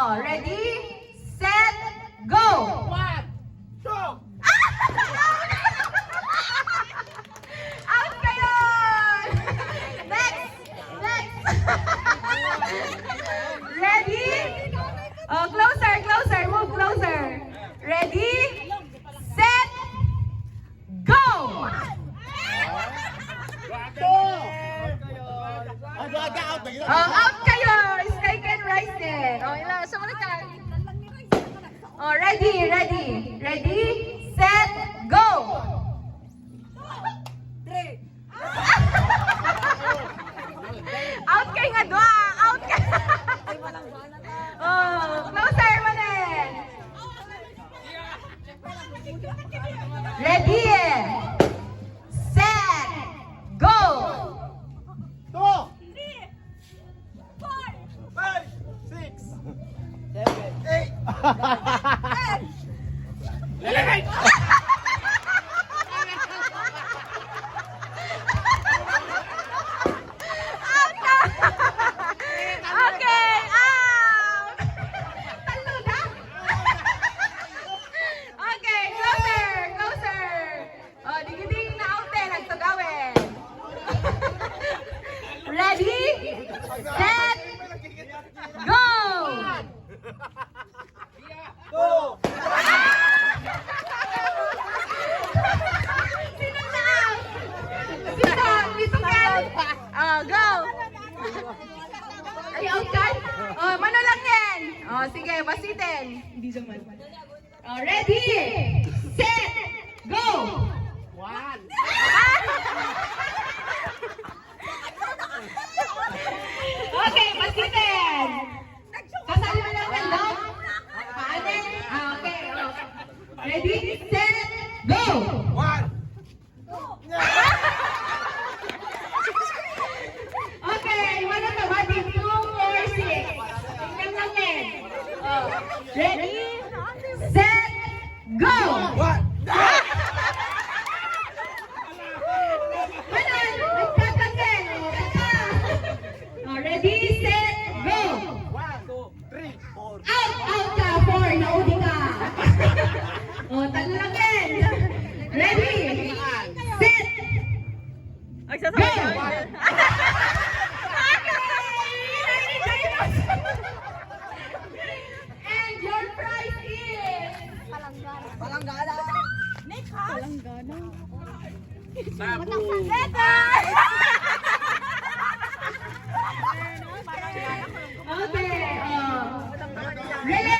Oh, ready, set, go! One, two. Out kayo! Next! Next! Ready? Oh, closer, closer. Move closer. Ready? Set! Go! Two. Aga-aga out na yun. Oh, out kayo! Sky can rise din. Oh, ilan? Sumunod ka. Oh, ready, ready. Ready? Set! Go! Out kayo nga doa! Out ka! Oh, closer mo din! Ready! Set! Go! Two. Five, six, seven, eight. Lalagay! Out ka! Okay, out! Talo na? Okay, closer, closer. Oh, digiding na out eh, nagtugawin. Ready? Set! Go! Two. Sino na out? Sino? Bisugan? Oh, go! Ay, out ka? Oh, mano lang yan. Oh, sige, basitin. Hindi naman. Oh, ready? Set! Go! One. Okay, basitin. Kasali mo lang ng loob. Paanin? Ah, okay. Oh. Ready? Set! Go! One. Okay, wala na ba? 2, 4, 6. Tingnan lang yan. Oh. Ready? Set! Go! One. Manon, nagtatanggal. Oh, ready? Set! Go! One, two, three, four. Out! Out ka! 4, naudi ka. Oh, talo lang yan. Ready? Set! Go! And your prize is... Palanggana. Sabu. Okay. Relay.